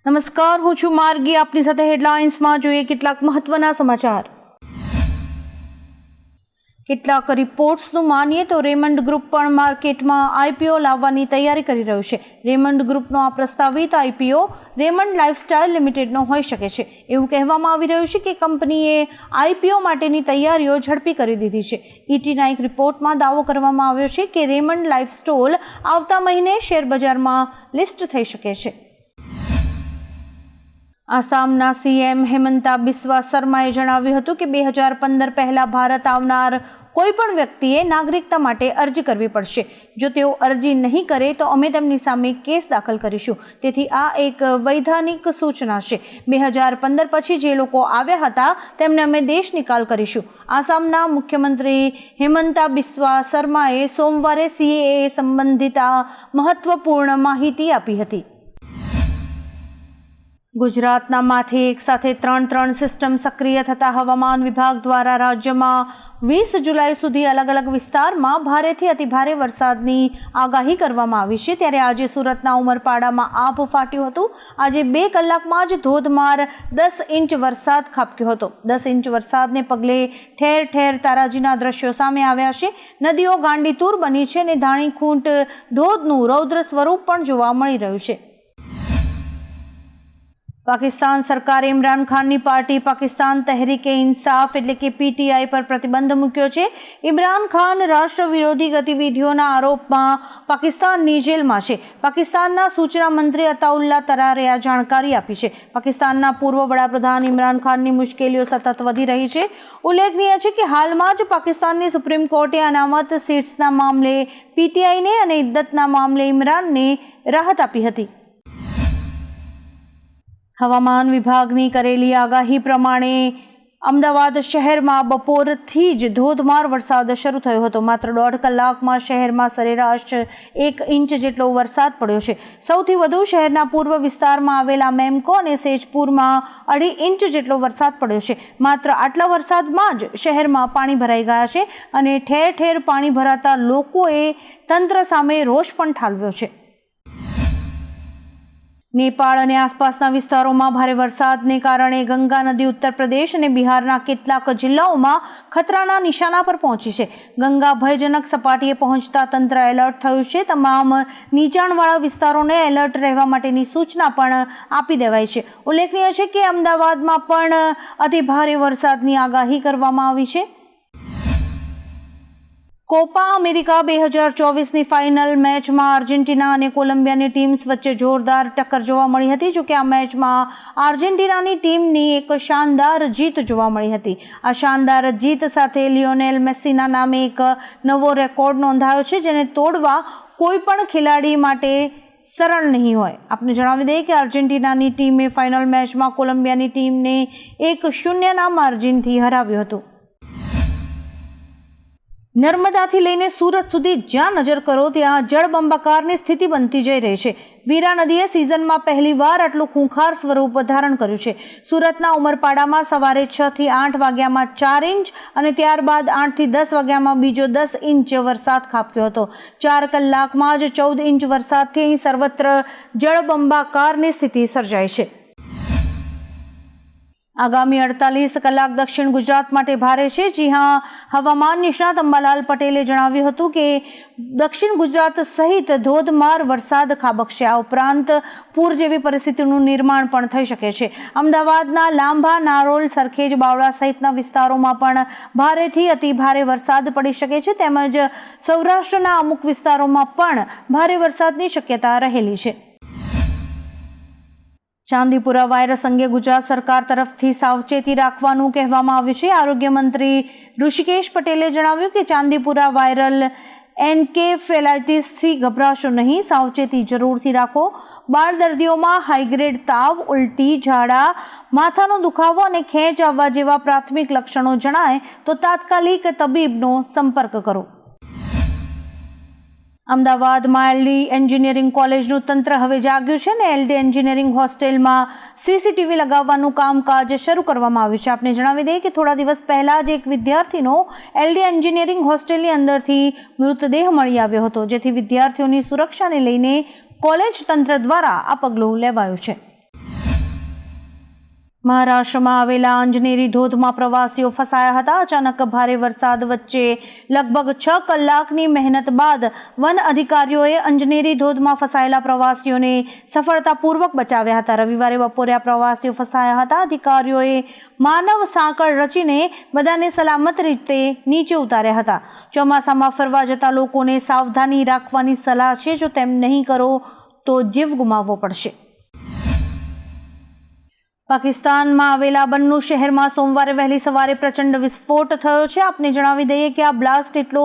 નમસ્કાર, હું છું માર્ગી. આપની સાથે હેડલાઇન્સમાં જોઈએ કેટલાક મહત્વના સમાચાર. કેટલાક રિપોર્ટ્સનું માનીએ તો રેમન્ડ ગ્રુપ પણ માર્કેટમાં આઈપીઓ લાવવાની તૈયારી કરી રહ્યું છે. રેમન્ડ ગ્રુપનો આ પ્રસ્તાવિત આઈપીઓ રેમન્ડ લાઇફસ્ટાઇલ લિમિટેડનો હોઈ શકે છે. એવું કહેવામાં આવી રહ્યું છે કે કંપનીએ આઈપીઓ માટેની તૈયારીઓ ઝડપી કરી દીધી છે. ઈટીના એક રિપોર્ટમાં દાવો કરવામાં આવ્યો છે કે રેમન્ડ લાઇફસ્ટાઇલ આવતા મહિને શેરબજારમાં લિસ્ટ થઈ શકે છે. આસામના સીએમ હિમંતા બિસ્વા શર્માએ જણાવ્યું હતું કે 2015 પહેલા ભારત આવનાર કોઈ પણ વ્યક્તિએ નાગરિકતા માટે અરજી કરવી પડશે. જો તેઓ અરજી નહીં કરે તો અમે તેમની સામે કેસ દાખલ કરીશું. તેથી આ એક વૈધાનિક સૂચના છે. 2015 પછી જે લોકો આવ્યા હતા તેમને અમે દેશ નિકાલ કરીશું. આસામના મુખ્યમંત્રી હિમંતા બિસ્વા શર્માએ સોમવારે સીએએ સંબંધિત આ મહત્વપૂર્ણ માહિતી આપી હતી. ગુજરાતના માથે એક સાથે 3 સિસ્ટમ સક્રિય થતા હવામાન વિભાગ દ્વારા રાજ્યમાં 20 જુલાઈ સુધી અલગ અલગ વિસ્તારમાં ભારેથી અતિભારે વરસાદની આગાહી કરવામાં આવી છે. ત્યારે આજે સુરતના ઉમરપાડામાં આભ ફાટ્યું હતું. આજે 2 કલાકમાં જ ધોધમાર 10 ઇંચ વરસાદ ખાબક્યો હતો. 10 ઇંચ વરસાદને પગલે ઠેર ઠેર તારાજીના દ્રશ્યો સામે આવ્યા છે. નદીઓ ગાંડીતુર બની છે અને ધાણીખૂંટ ધોધનું રૌદ્ર સ્વરૂપ પણ જોવા મળી રહ્યું છે. પાકિસ્તાન સરકારે ઇમરાન ખાનની પાર્ટી પાકિસ્તાન તહેરીકે ઇન્સાફ એટલે કે પીટીઆઈ પર પ્રતિબંધ મૂક્યો છે. ઇમરાન ખાન રાષ્ટ્ર વિરોધી ગતિવિધિઓના આરોપમાં પાકિસ્તાનની જેલમાં છે. પાકિસ્તાનના સૂચના મંત્રી અતાઉલ્લા તરારે આ જાણકારી આપી છે. પાકિસ્તાનના પૂર્વ વડાપ્રધાન ઇમરાન ખાનની મુશ્કેલીઓ સતત વધી રહી છે. ઉલ્લેખનીય છે કે હાલમાં જ પાકિસ્તાનની સુપ્રીમ કોર્ટે અનામત સીટ્સના મામલે પીટીઆઈને અને ઇદ્દતના મામલે ઇમરાનને રાહત આપી હતી. હવામાન વિભાગની કરેલી આગાહી પ્રમાણે અમદાવાદ શહેરમાં બપોરથી જ ધોધમાર વરસાદ શરૂ થયો હતો. માત્ર 1.5 કલાકમાં શહેરમાં સરેરાશ 1 ઇંચ જેટલો વરસાદ પડ્યો છે. સૌથી વધુ શહેરના પૂર્વ વિસ્તારમાં આવેલા મેમકો અને સેજપુરમાં 2.5 ઇંચ જેટલો વરસાદ પડ્યો છે. માત્ર આટલા વરસાદમાં જ શહેરમાં પાણી ભરાઈ ગયા છે અને ઠેર ઠેર પાણી ભરાતા લોકોએ તંત્ર સામે રોષ પણ ઠાલવ્યો છે. નેપાળ અને આસપાસના વિસ્તારોમાં ભારે વરસાદને કારણે ગંગા નદી ઉત્તર પ્રદેશ અને બિહારના કેટલાક જિલ્લાઓમાં ખતરાના નિશાના પર પહોંચી છે. ગંગા ભયજનક સપાટીએ પહોંચતા તંત્ર એલર્ટ થયું છે. તમામ નીચાણવાળા વિસ્તારોને એલર્ટ રહેવા માટેની સૂચના પણ આપી દેવાઈ છે. ઉલ્લેખનીય છે કે અમદાવાદમાં પણ અતિભારે વરસાદની આગાહી કરવામાં આવી છે. કોપા અમેરિકા 2024ની ફાઇનલ મેચમાં અર્જેન્ટિના અને કોલંબિયાની ટીમ્સ વચ્ચે જોરદાર ટક્કર જોવા મળી હતી. જોકે આ મેચમાં અર્જેન્ટિનાની ટીમની એક શાનદાર જીત જોવા મળી હતી. આ શાનદાર જીત સાથે લિયોનેલ મેસ્સીના નામે એક નવો રેકોર્ડ નોંધાયો છે જેને તોડવા કોઈ પણ ખેલાડી માટે સરળ નહીં હોય. આપને જણાવી દઈએ કે અર્જેન્ટિનાની ટીમે ફાઇનલ મેચમાં કોલંબિયાની ટીમને 1-0ના માર્જિનથી હરાવ્યું હતું. નર્મદાથી લઈને સુરત સુધી જ્યાં નજર કરો ત્યાં જળબંબાકારની સ્થિતિ બનતી જઈ રહી છે. વીરા નદીએ સિઝનમાં પહેલીવાર આટલું ખૂંખાર સ્વરૂપ ધારણ કર્યું છે. સુરતના ઉમરપાડામાં સવારે 6 થી 8 વાગ્યામાં 4 ઇંચ અને ત્યારબાદ 8 થી 10 વાગ્યામાં બીજો 10 ઇંચ વરસાદ ખાબક્યો હતો. 4 કલાકમાં જ 14 ઇંચ વરસાદથી અહીં સર્વત્ર જળબંબાકારની સ્થિતિ સર્જાઈ છે. આગામી 48 કલાક દક્ષિણ ગુજરાત માટે ભારે છે. જી હા, હવામાન નિષ્ણાત અંબાલાલ પટેલે જણાવ્યું હતું કે દક્ષિણ ગુજરાત સહિત ધોધમાર વરસાદ ખાબકશે. આ ઉપરાંત પૂર જેવી પરિસ્થિતિનું નિર્માણ પણ થઈ શકે છે. અમદાવાદના લાંભા, નારોલ, સરખેજ, બાવળા સહિતના વિસ્તારોમાં પણ ભારેથી અતિભારે વરસાદ પડી શકે છે. તેમજ સૌરાષ્ટ્રના અમુક વિસ્તારોમાં પણ ભારે વરસાદની શક્યતા રહેલી છે. ચાંદીપુરા વાયરસ અંગે ગુજરાત સરકાર તરફથી સાવચેતી રાખવાનું કહેવામાં આવ્યું છે. આરોગ્ય મંત્રી ઋષિકેશ પટેલે જણાવ્યું કે ચાંદીપુરા વાયરલ એન્કેફેલાઇટિસથી ગભરાશો નહીં, સાવચેતી જરૂરથી રાખો. બાળ દર્દીઓમાં હાઈગ્રેડ તાવ, ઉલટી, ઝાડા, માથાનો દુખાવો અને ખેંચ આવવા જેવા પ્રાથમિક લક્ષણો જણાય તો તાત્કાલિક તબીબનો સંપર્ક કરો. અમદાવાદમાં એલડી એન્જિનિયરિંગ કોલેજનું તંત્ર હવે જાગ્યું છે અને એલડી એન્જિનિયરિંગ હોસ્ટેલમાં સીસીટીવી લગાવવાનું કામકાજ શરૂ કરવામાં આવ્યું છે. આપને જણાવી દઈએ કે થોડા દિવસ પહેલા જ એક વિદ્યાર્થીનો એલડી એન્જિનિયરિંગ હોસ્ટેલની અંદરથી મૃતદેહ મળી આવ્યો હતો, જેથી વિદ્યાર્થીઓની સુરક્ષાને લઈને કોલેજ તંત્ર દ્વારા આ પગલું લેવાયું છે. મહારાષ્ટ્રમાં આવેલા અંજનેરી ધોધમાં પ્રવાસીઓ ફસાયા હતા. અચાનક ભારે વરસાદ વચ્ચે લગભગ 6 કલાકની મહેનત બાદ વન અધિકારીઓએ અંજનેરી ધોધમાં ફસાયેલા પ્રવાસીઓને સફળતાપૂર્વક બચાવ્યા હતા. રવિવારે બપોરે આ પ્રવાસીઓ ફસાયા હતા. અધિકારીઓએ માનવ સાંકળ રચીને બધાને સલામત રીતે નીચે ઉતાર્યા હતા. ચોમાસામાં ફરવા જતા લોકોને સાવધાની રાખવાની સલાહ છે. જો તેમ નહીં કરો તો જીવ ગુમાવવો પડશે. પાકિસ્તાનમાં આવેલા બન્નુ શહેરમાં સોમવારે વહેલી સવારે પ્રચંડ વિસ્ફોટ થયો છે. આપને જણાવી દઈએ કે આ બ્લાસ્ટ એટલો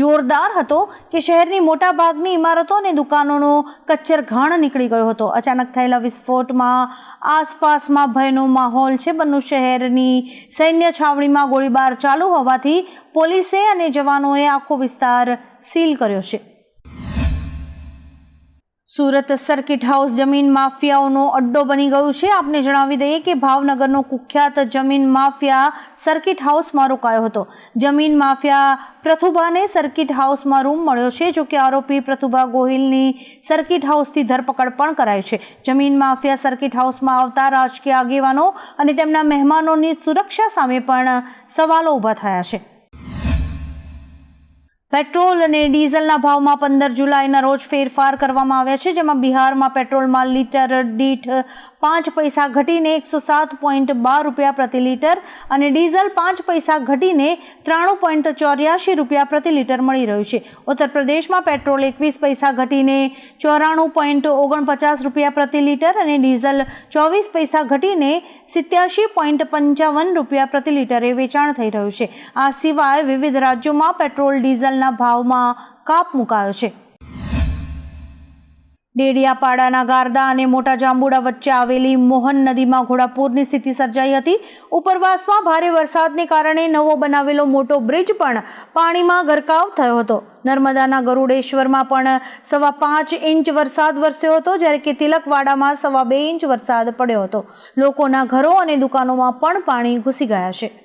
જોરદાર હતો કે શહેરની મોટા ભાગની ઇમારતો અને દુકાનોનો કચ્છર ઘાણ નીકળી ગયો હતો. અચાનક થયેલા વિસ્ફોટમાં આસપાસમાં ભયનો માહોલ છે. બન્નુ શહેરની સૈન્ય છાવણીમાં ગોળીબાર ચાલુ હોવાથી પોલીસે અને જવાનોએ આખો વિસ્તાર સીલ કર્યો છે. સુરત સર્કિટ હાઉસ જમીન માફિયાઓનો અડ્ડો બની ગયું છે. આપને જણાવી દઈએ કે ભાવનગરનો કુખ્યાત જમીન માફિયા સર્કિટ હાઉસમાં રોકાયો હતો. જમીન માફિયા પ્રથુભાને સર્કિટ હાઉસમાં રૂમ મળ્યો છે. જોકે આરોપી પ્રથુભા ગોહિલની સર્કિટ હાઉસથી ધરપકડ પણ કરાઈ છે. જમીન માફિયા સર્કિટ હાઉસમાં આવતા રાજકીય આગેવાનો અને તેમના મહેમાનોની સુરક્ષા સામે પણ સવાલો ઊભા થયા છે. પેટ્રોલ અને ડીઝલના ભાવમાં 15 જુલાઈના રોજ ફેરફાર કરવામાં આવ્યા છે. જેમાં બિહારમાં પેટ્રોલમાં લીટર દીઠ 5 પૈસા ઘટીને 107.12 રૂપિયા પ્રતિ લીટર અને ડીઝલ 5 પૈસા ઘટીને 93.84 રૂપિયા પ્રતિ લીટર મળી રહ્યું છે. ઉત્તર પ્રદેશમાં પેટ્રોલ 21 પૈસા ઘટીને 94.49 રૂપિયા પ્રતિ લીટર અને ડીઝલ 24 પૈસા ઘટીને 87.55 રૂપિયા પ્રતિ લીટરે વેચાણ થઈ રહ્યું છે. આ સિવાય વિવિધ રાજ્યોમાં પેટ્રોલ ડીઝલના ભાવમાં કાપ મુકાયો છે. ડેડિયાપાડાના ગારદા અને મોટા જાંબુડા વચ્ચે આવેલી મોહન નદીમાં ઘોડાપૂરની સ્થિતિ સર્જાઈ હતી. ઉપરવાસમાં ભારે વરસાદને કારણે નવો બનાવેલો મોટો બ્રિજ પણ પાણીમાં ગરકાવ થયો હતો. નર્મદાના ગરુડેશ્વરમાં પણ 5.25 ઇંચ વરસાદ વરસ્યો હતો, જ્યારે કે તિલકવાડામાં 2.25 ઇંચ વરસાદ પડ્યો હતો. લોકોના ઘરો અને દુકાનોમાં પણ પાણી ઘૂસી ગયા છે.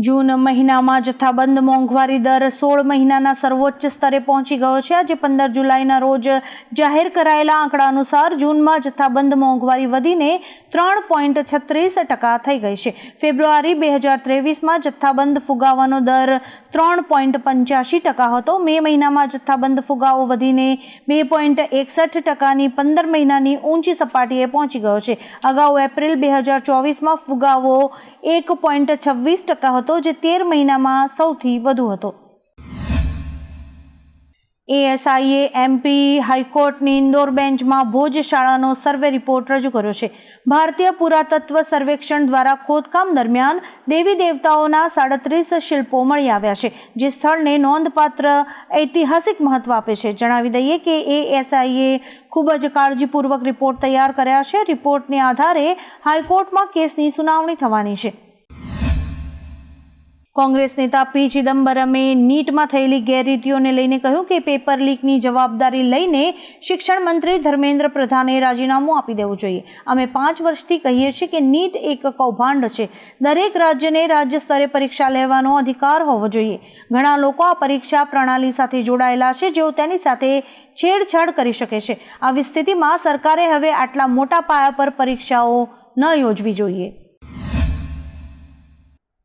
જૂન મહિનામાં જથ્થાબંધ મોંઘવારી દર 16 મહિનાના સર્વોચ્ચ સ્તરે પહોંચી ગયો છે. આજે 15 જુલાઈના રોજ જાહેર કરાયેલા આંકડા અનુસાર જૂનમાં જથ્થાબંધ મોંઘવારી વધીને 3.36% થઈ ગઈ છે. ફેબ્રુઆરી 2023માં જથ્થાબંધ ફુગાવાનો દર 3.85% હતો. મે મહિનામાં જથ્થાબંધ ફુગાવો વધીને 2.61%ની 15 મહિનાની ઊંચી સપાટીએ પહોંચી ગયો છે. અગાઉ એપ્રિલ 2024માં ફુગાવો 1.26% હતો, જે 13 મહિનામાં સૌથી વધુ હતો. એએસઆઈએ એમપી હાઈકોર્ટની ઇન્દોર બેન્ચમાં ભોજ શાળાનો સર્વે રિપોર્ટ રજૂ કર્યો છે. ભારતીય પુરાતત્વ સર્વેક્ષણ દ્વારા ખોદકામ દરમિયાન દેવી દેવતાઓના 37 શિલ્પો મળી આવ્યા છે, જે સ્થળને નોંધપાત્ર ઐતિહાસિક મહત્વ આપે છે. જણાવી દઈએ કે એએસઆઈએ ખૂબ જ કાળજીપૂર્વક રિપોર્ટ તૈયાર કર્યા છે. રિપોર્ટને આધારે હાઈકોર્ટમાં કેસની સુનાવણી થવાની છે. કોંગ્રેસ નેતા પી ચિદમ્બરમે નીટમાં થયેલી ગેરરીતિઓને લઈને કહ્યું કે પેપર લીકની જવાબદારી લઈને શિક્ષણ મંત્રી ધર્મેન્દ્ર પ્રધાને રાજીનામું આપી દેવું જોઈએ. અમે 5 વર્ષથી કહીએ છીએ કે નીટ એક કૌભાંડ છે. દરેક રાજ્યને રાજ્ય સ્તરે પરીક્ષા લેવાનો અધિકાર હોવો જોઈએ. ઘણા લોકો આ પરીક્ષા પ્રણાલી સાથે જોડાયેલા છે, જેઓ તેની સાથે છેડછાડ કરી શકે છે. આવી સ્થિતિમાં સરકારે હવે આટલા મોટા પાયા પર પરીક્ષાઓ ન યોજવી જોઈએ.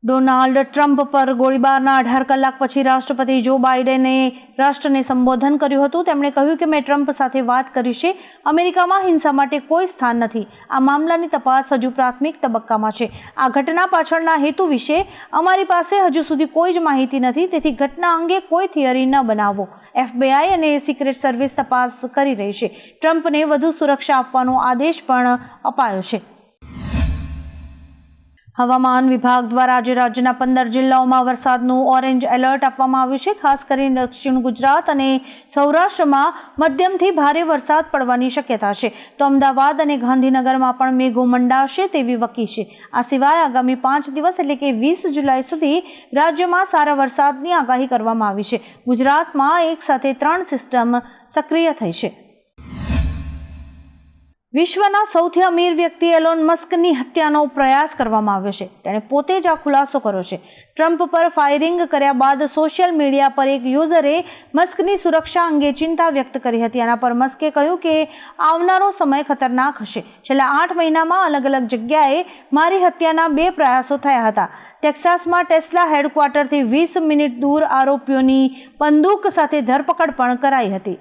ડોનાલ્ડ ટ્રમ્પ પર ગોળીબારના 18 કલાક પછી રાષ્ટ્રપતિ જો બાઇડેને રાષ્ટ્રને સંબોધન કર્યું હતું. તેમણે કહ્યું કે મેં ટ્રમ્પ સાથે વાત કરી છે. અમેરિકામાં હિંસા માટે કોઈ સ્થાન નથી. આ મામલાની તપાસ હજુ પ્રાથમિક તબક્કામાં છે. આ ઘટના પાછળના હેતુ વિશે અમારી પાસે હજુ સુધી કોઈ જ માહિતી નથી, તેથી ઘટના અંગે કોઈ થિયરી ન બનાવો. FBI અને સિક્રેટ સર્વિસ તપાસ કરી રહી છે. ટ્રમ્પને વધુ સુરક્ષા આપવાનો આદેશ પણ અપાયો છે. હવામાન વિભાગ દ્વારા આજે રાજ્યના 15 જિલ્લાઓમાં વરસાદનું ઓરેન્જ એલર્ટ આપવામાં આવ્યું છે. ખાસ કરીને દક્ષિણ ગુજરાત અને સૌરાષ્ટ્રમાં મધ્યમથી ભારે વરસાદ પડવાની શક્યતા છે, તો અમદાવાદ અને ગાંધીનગરમાં પણ મેઘો મંડાશે તેવી વકી છે. આ સિવાય આગામી 5 દિવસ એટલે કે 20 જુલાઈ સુધી રાજ્યમાં સારા વરસાદની આગાહી કરવામાં આવી છે. ગુજરાતમાં એક સાથે 3 સિસ્ટમ સક્રિય થઈ છે. વિશ્વના સૌથી અમીર વ્યક્તિ એલોન મસ્કની હત્યાનો પ્રયાસ કરવામાં આવ્યો છે. તેણે પોતે જ આ ખુલાસો કર્યો છે. ટ્રમ્પ પર ફાયરિંગ કર્યા બાદ સોશિયલ મીડિયા પર એક યુઝરે મસ્કની સુરક્ષા અંગે ચિંતા વ્યક્ત કરી હતી. આના પર મસ્કે કહ્યું કે આવનારો સમય ખતરનાક હશે. છેલ્લા 8 મહિનામાં અલગ અલગ જગ્યાએ મારી હત્યાના 2 પ્રયાસો થયા હતા. ટેક્સાસમાં ટેસ્લા હેડક્વાર્ટરથી 20 મિનિટ દૂર આરોપીઓની બંદૂક સાથે ધરપકડ પણ કરાઈ હતી.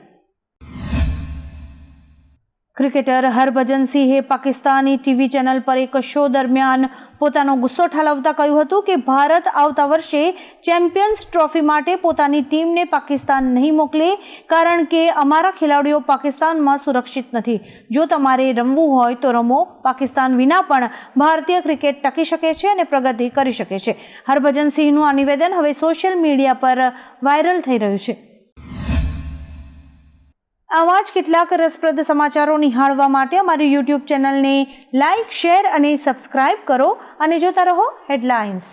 ક્રિકેટર હરભજન સિંહે પાકિસ્તાની ટીવી ચેનલ પર એક શો દરમિયાન પોતાનો ગુસ્સો ઠાલવતા કહ્યું હતું કે ભારત આવતા વર્ષે ચેમ્પિયન્સ ટ્રોફી માટે પોતાની ટીમને પાકિસ્તાન નહીં મોકલે, કારણ કે અમારા ખેલાડીઓ પાકિસ્તાનમાં સુરક્ષિત નથી. જો તમારે રમવું હોય તો રમો. પાકિસ્તાન વિના પણ ભારતીય ક્રિકેટ ટકી શકે છે અને પ્રગતિ કરી શકે છે. હરભજન સિંહનું આ નિવેદન હવે સોશિયલ મીડિયા પર વાયરલ થઈ રહ્યું છે. આવા જ કેટલાક રસપ્રદ સમાચારો નિહાળવા માટે અમારી YouTube ચેનલને લાઇક, શેર અને સબસ્ક્રાઇબ કરો અને જોતા રહો હેડલાઇન્સ.